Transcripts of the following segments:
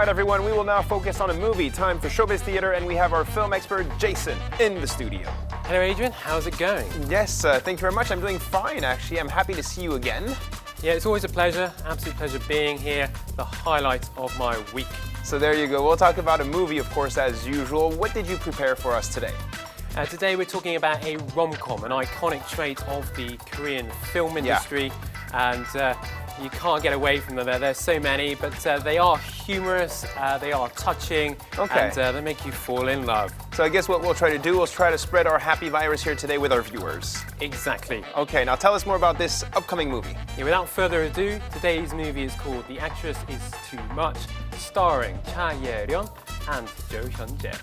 right, everyone, we will now focus on a movie. Time for Showbiz Theater, and we have our film expert, Jason, in the studio. Hello, Adrian. How's it going? Yes, thank you very much. I'm doing fine, actually. I'm happy to see you again. Yeah, it's always a pleasure. Absolute pleasure being here. The highlight of my week. So there you go. We'll talk about a movie, of course, as usual. What did you prepare for us today? Today we're talking about a rom-com, an iconic trait of the Korean film industry. And you can't get away from them. There's so many, but they are humorous, they are touching, and they make you fall in love. So I guess what we'll try to do is try to spread our happy virus here today with our viewers. Exactly. Okay, now tell us more about this upcoming movie. Yeah, without further ado, today's movie is called The Actress Is Too Much, starring Ye-ryeon and Hyun-jae.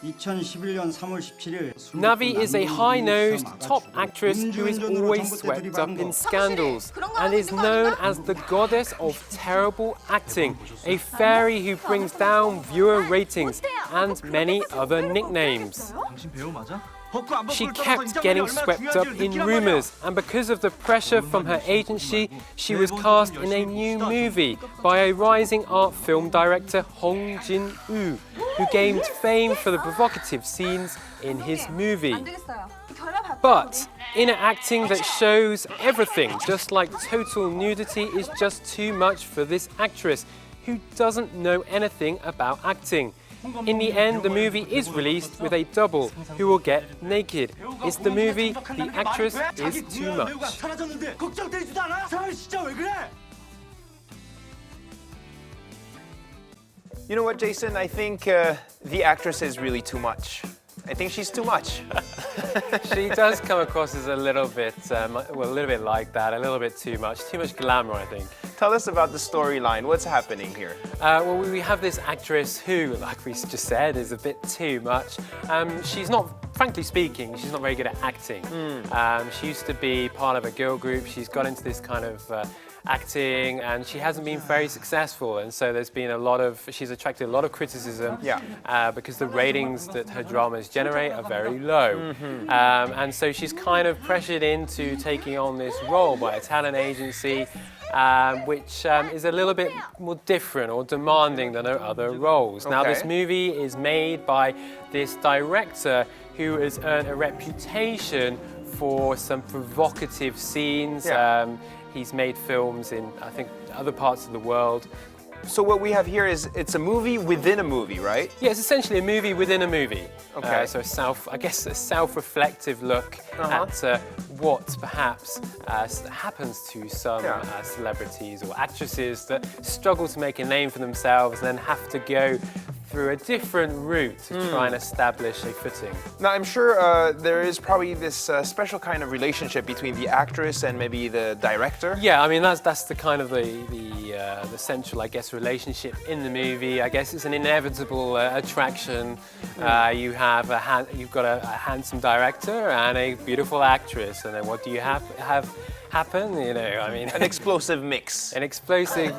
2011년 3월 17일 Navi is a high-nosed top actress who is always swept up in scandals and is known as the goddess of terrible acting, a fairy who brings down viewer ratings and many other nicknames. She kept getting swept up in rumors, and because of the pressure from her agency, she was cast in a new movie by a rising art film director Hong Jin-woo, who gained fame for the provocative scenes in his movie. But inner acting that shows everything, just like total nudity, is just too much for this actress, who doesn't know anything about acting. In the end, the movie is released with a double who will get naked. It's the movie The Actress Is Too Much. You know what, Jason? I think the actress is really too much. I think she's too much. She does come across as a little bit like that, a little bit too much glamour, I think. Tell us about the storyline. What's happening here? Well, we have this actress who, like we just said, is a bit too much. She's not, frankly speaking, she's not very good at acting. She used to be part of a girl group. She's got into this kind of acting, and she hasn't been very successful, and so there's been she's attracted a lot of criticism because the ratings that her dramas generate are very low. And so she's kind of pressured into taking on this role by a talent agency, which is a little bit more different or demanding than her other roles. Now, this movie is made by this director who has earned a reputation for some provocative scenes. He's made films in, I think, other parts of the world. So what we have here is, it's a movie within a movie, right? Yeah, it's essentially a movie within a movie. So a self-reflective look at what perhaps happens to some celebrities or actresses that struggle to make a name for themselves and then have to go through a different route to try and establish a footing. Now, I'm sure there is probably this special kind of relationship between the actress and maybe the director. Yeah, I mean that's the kind of the central, I guess, relationship in the movie. I guess it's an inevitable attraction. You've got a handsome director and a beautiful actress, and then what do you have happen? You know, I mean, an explosive mix. An explosive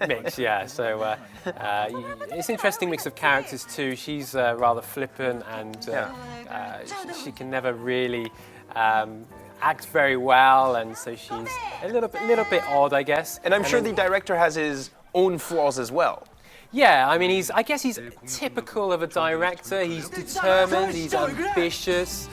mix, yeah. So it's an interesting mix of characters too. She's rather flippant, and she can never really act very well, and so she's a little bit odd, I guess. And I'm sure the director has his own flaws as well. Yeah, I mean, I guess he's typical of a director. He's determined, he's ambitious,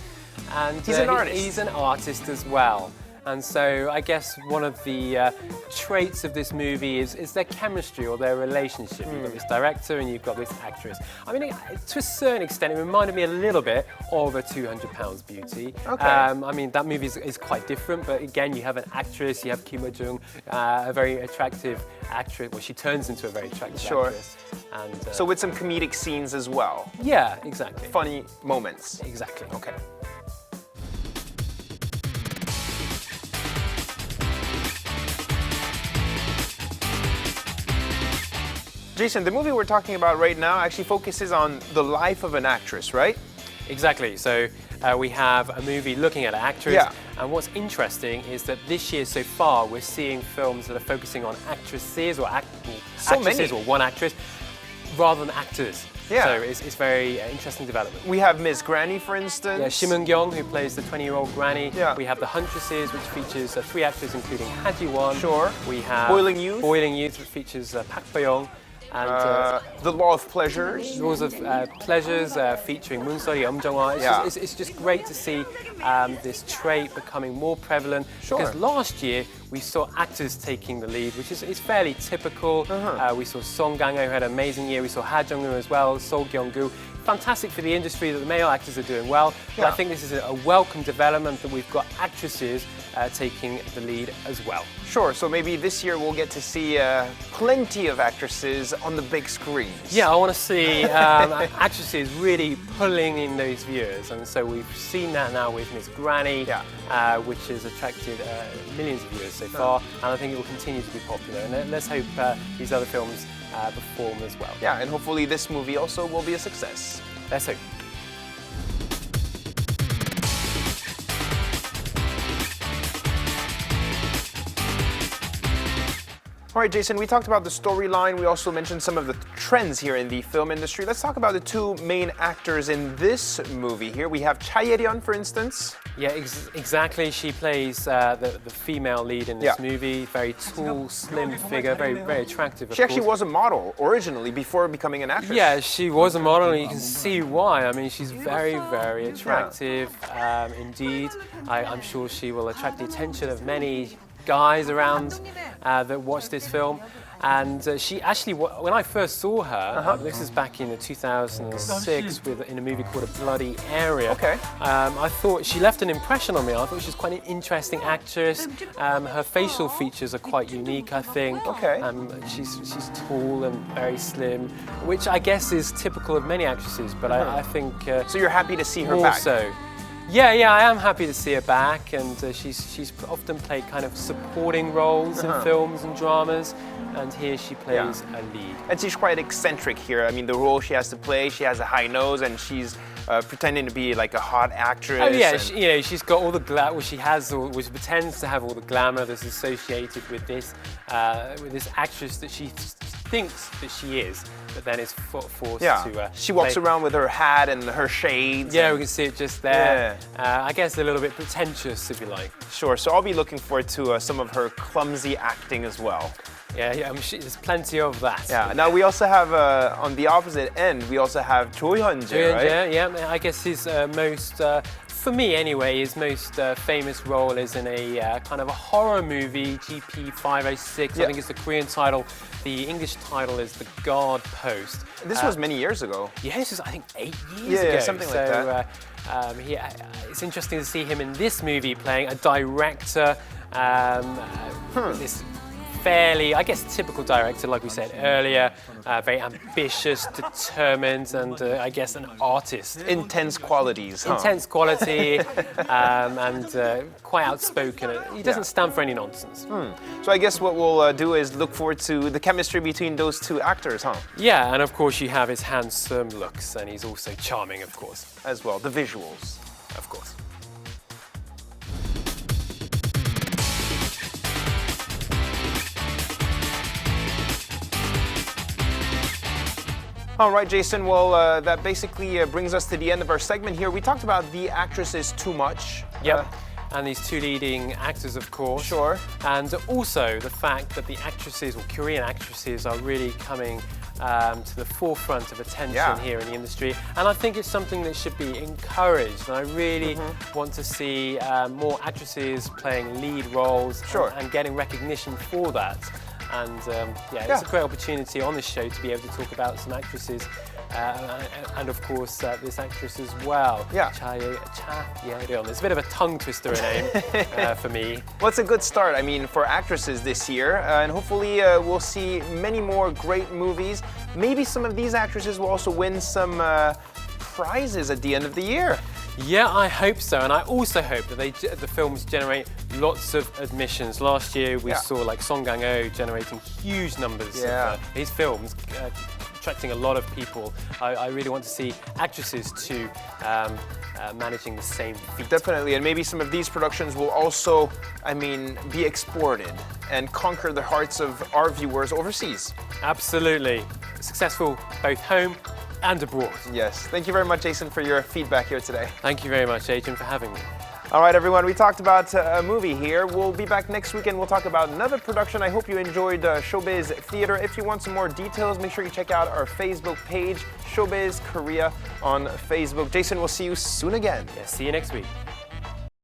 and he's an artist. He's an artist as well. And so I guess one of the traits of this movie is their chemistry or their relationship. You've got this director and you've got this actress. I mean, to a certain extent, it reminded me a little bit of a 200 Pounds Beauty. I mean, that movie is quite different, but again, you have an actress, you have Kim Woo-jung, a very attractive actress. Well, she turns into a very attractive actress. And, so with some comedic scenes as well. Yeah, exactly. Funny moments. Exactly. Okay. Jason, the movie we're talking about right now actually focuses on the life of an actress, right? Exactly. So we have a movie looking at an actress, and what's interesting is that this year so far we're seeing films that are focusing on actresses or actresses or one actress. rather than actors. Yeah. So it's very interesting development. We have Miss Granny, for instance. Yeah, Shim Eun-kyung, who plays the 20-year-old granny. Yeah. We have The Huntresses, which features 3 actors, including Ha Ji-won. Sure. We have Boiling Youth. Boiling Youth, which features Park Bo-young. And The Law of Pleasures. Laws of Pleasures featuring Moon Sori, Jung-hwa. Yeah. It's just great to see this trait becoming more prevalent. Sure. Because last year we saw actors taking the lead, which is fairly typical. We saw Song Kang-ho who had an amazing year. We saw Ha Jung-woo as well, Seo Kyung-gu. Fantastic for the industry that the male actors are doing well. But I think this is a welcome development that we've got actresses taking the lead as well. Sure, so maybe this year we'll get to see plenty of actresses on the big screen. Yeah, I want to see actresses really pulling in those viewers, and so we've seen that now with Miss Granny, which has attracted millions of viewers so far, and I think it will continue to be popular. And let's hope these other films perform as well. Yeah, and hopefully this movie also will be a success. Let's hope. All right, Jason, we talked about the storyline. We also mentioned some of the trends here in the film industry. Let's talk about the 2 main actors in this movie here. We have Ye-ryeon, for instance. Yeah, exactly. She plays the female lead in this movie. Very tall, slim figure, very attractive. She actually was a model originally before becoming an actress. Yeah, she was a model, and you can see why. I mean, she's very attractive indeed. I'm sure she will attract the attention of many guys around that watch this film. And she actually, when I first saw her, this is back in 2006 in a movie called A Bloody Area. Okay. I thought she left an impression on me. I thought she was quite an interesting actress. Her facial features are quite unique, I think. Okay. She's tall and very slim, which I guess is typical of many actresses. But I think so you're happy to see her more back? So. Yeah, I am happy to see her back, and she's often played kind of supporting roles in films and dramas, and here she plays a lead. And she's quite eccentric here. I mean, the role she has to play, she has a high nose, and she's pretending to be like a hot actress. Oh yeah, she's got all the glamour. Well, she pretends to have all the glamour that's associated with this actress that she thinks that she is, but then is forced to. She walks around with her hat and her shades. Yeah, we can see it just there. I guess a little bit pretentious, if you like. Sure. So I'll be looking forward to some of her clumsy acting as well. Yeah, there's plenty of that. Yeah. Now we also have on the opposite end, we also have Hyun-jae, right? Yeah. I guess his most, for me anyway, his most famous role is in a kind of a horror movie, GP506. I think it's the Korean title. The English title is The Guard Post. This was many years ago. Yeah, this was I think 8 years ago. Yeah, something like that. It's interesting to see him in this movie playing a director. This fairly, I guess, typical director, like we said earlier, very ambitious, determined, and I guess an artist. Intense qualities. Intense quality, and quite outspoken. He doesn't stand for any nonsense. So I guess what we'll do is look forward to the chemistry between those 2 actors, Yeah, and of course you have his handsome looks, and he's also charming, of course. As well, the visuals. Of course. All right, Jason, well, that basically brings us to the end of our segment here. We talked about the actresses too much. Yep. And these 2 leading actors, of course. Sure. And also the fact that the actresses, or Korean actresses, are really coming to the forefront of attention here in the industry. And I think it's something that should be encouraged. And I really want to see more actresses playing lead roles and getting recognition for that. And it's a great opportunity on this show to be able to talk about some actresses, and of course this actress as well. Yeah. Ye-ryeon. It's a bit of a tongue twister name for me. Well, it's a good start, I mean, for actresses this year, and hopefully we'll see many more great movies. Maybe some of these actresses will also win some prizes at the end of the year. Yeah, I hope so, and I also hope that the films generate lots of admissions. Last year we saw like Song Kang-ho generating huge numbers of his films, attracting a lot of people. I really want to see actresses too managing the same feat. Definitely, and maybe some of these productions will also, be exported and conquer the hearts of our viewers overseas. Absolutely. successful both home and abroad. Yes. Thank you very much, Jason, for your feedback here today. Thank you very much, Adrian, for having me. All right, everyone, we talked about a movie here. We'll be back next week and we'll talk about another production. I hope you enjoyed Showbiz Theater. If you want some more details, make sure you check out our Facebook page, Showbiz Korea on Facebook. Jason, we'll see you soon again. Yeah, see you next week.